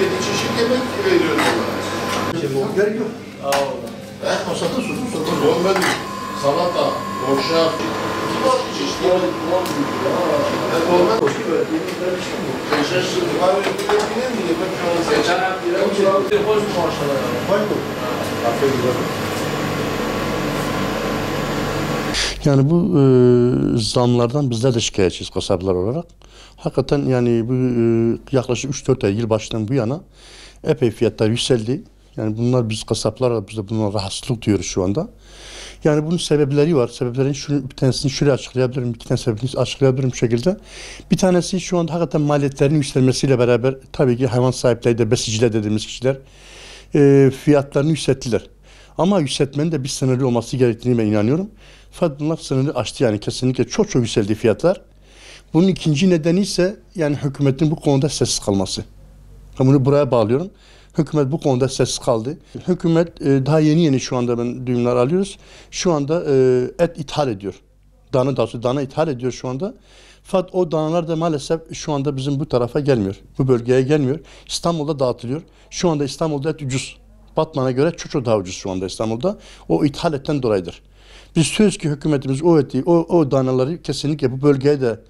Yedi çeşit yemek veriyoruz ona. Gerek yok. O satın susu. Normal salata, boşnak, iki çeşit yemek. Normal. Teşekkür Yani bu zamlardan bizler de şikayetçiyiz kasaplar olarak. Hakikaten yani bu yaklaşık 3-4 ay yılbaşından bu yana epey fiyatlar yükseldi. Yani bunlar biz kasaplar biz de buna rahatsızlık duyuyoruz şu anda. Yani bunun sebepleri var. Sebeplerin bir tanesini şuraya açıklayabilirim, iki tane sebebini açıklayabilirim bu şekilde. Bir tanesi şu anda hakikaten maliyetlerin yükselmesiyle beraber tabii ki hayvan sahipleri de besiciler dediğimiz kişiler fiyatlarını yükselttiler. Ama yükseltmenin de bir sınırı olması gerektiğine ben inanıyorum. Fakat bunlar sınırı aştı yani kesinlikle çok yükseldi fiyatlar. Bunun ikinci nedeni ise yani hükümetin bu konuda sessiz kalması. Ben bunu buraya bağlıyorum. Hükümet bu konuda sessiz kaldı. Hükümet daha yeni şu anda ben duyumlar alıyoruz. Şu anda et ithal ediyor. Dana ithal ediyor şu anda. Fakat o danalar da maalesef şu anda bizim bu tarafa gelmiyor. Bu bölgeye gelmiyor. İstanbul'da dağıtılıyor. Şu anda İstanbul'da et ucuz. Batman'a göre çok daha ucuz şu anda İstanbul'da. O ithal etten dolayıdır. Biz istiyoruz ki hükümetimiz o eti, o danaları kesinlikle bu bölgeye de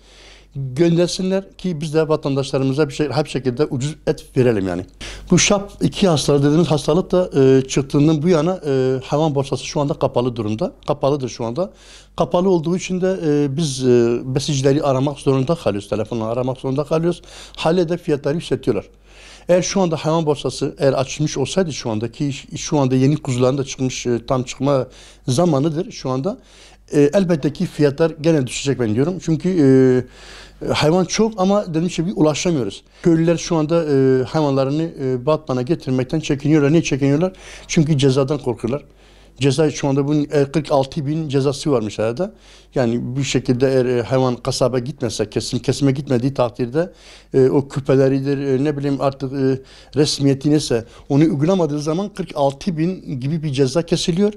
göndersinler ki biz de vatandaşlarımıza bir şekilde ucuz et verelim yani. Bu şap 2 hastalığı dediğimiz hastalık da çıktığından bu yana hayvan borsası şu anda kapalı durumda. Kapalıdır şu anda. Kapalı olduğu için de biz besicileri aramak zorunda kalıyoruz. Telefonla aramak zorunda kalıyoruz. Haliyle de fiyatları yükseltiyorlar. Eğer şu anda hayvan borsası eğer açılmış olsaydı şu anda yeni kuzuların da çıkmış tam çıkma zamanıdır şu anda. Elbette ki fiyatlar gene düşecek ben diyorum. Çünkü hayvan çok ama dediğim gibi ulaşamıyoruz. Köylüler şu anda hayvanlarını Batman'a getirmekten çekiniyorlar. Niye çekiniyorlar? Çünkü cezadan korkuyorlar. Ceza şu anda bunun 46.000 cezası varmış herhalde. Yani bir şekilde eğer hayvan kasaba gitmezse, kesime gitmediği takdirde o küpeleridir, ne bileyim artık resmiyeti neyse onu uygulamadığı zaman 46.000 gibi bir ceza kesiliyor.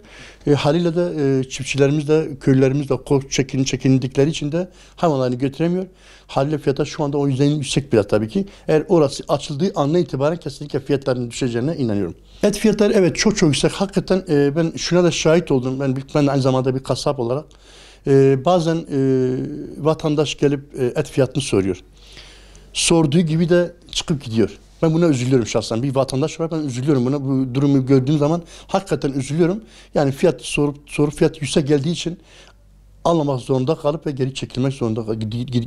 Haliyle de çiftçilerimiz de, köylülerimiz de çekindikleri için de hayvanlarını götüremiyor. Haliyle fiyatlar şu anda o yüzden yüksek biraz tabii ki. Eğer orası açıldığı andan itibaren kesinlikle fiyatların düşeceğine inanıyorum. Et fiyatları evet çok yüksek. Hakikaten ben şuna da şahit oldum. Ben aynı zamanda bir kasap olarak. Bazen vatandaş gelip et fiyatını soruyor. Sorduğu gibi de çıkıp gidiyor. Ben buna üzülüyorum şahsen. Bir vatandaş olarak ben üzülüyorum buna. Bu durumu gördüğüm zaman hakikaten üzülüyorum. Yani fiyat sorup fiyat yüksek geldiği için anlamak zorunda kalıp ve geri çekilmek zorunda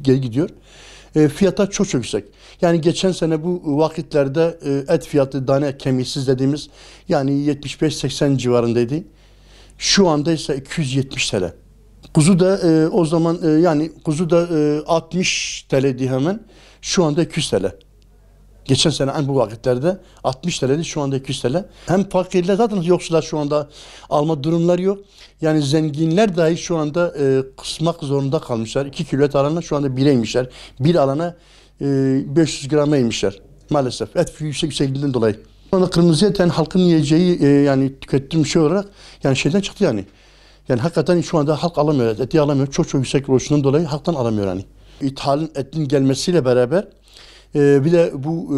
geri gidiyor. Fiyatlar çok yüksek. Yani geçen sene bu vakitlerde et fiyatı dane kemiksiz dediğimiz yani 75-80 civarındaydı. Şu anda ise 270 TL. Kuzu da o zaman yani kuzu da 60 TL'di hemen. Şu anda 200 TL. Geçen sene bu vakitlerde 60 TL'di, şu anda 200 TL. Hem fakirler zaten yoksullar şu anda alma durumları yok. Yani zenginler dahi şu anda kısmak zorunda kalmışlar. 2 kilo et alana şu anda 1'e inmişler. Bir alana 500 grama inmişler. Maalesef et yüksekliğinden dolayı. Şu anda kırmızı et yani halkın yiyeceği yani tükettiğim şey olarak yani şeyden çıktı yani. Yani hakikaten şu anda halk alamıyor, eti alamıyor. Çok yüksek oluşundan dolayı halktan alamıyor yani. İthalin etin gelmesiyle beraber bir de bu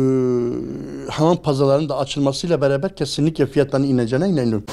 hayvan pazarlarının da açılmasıyla beraber kesinlikle fiyatların ineceğine inanıyorum.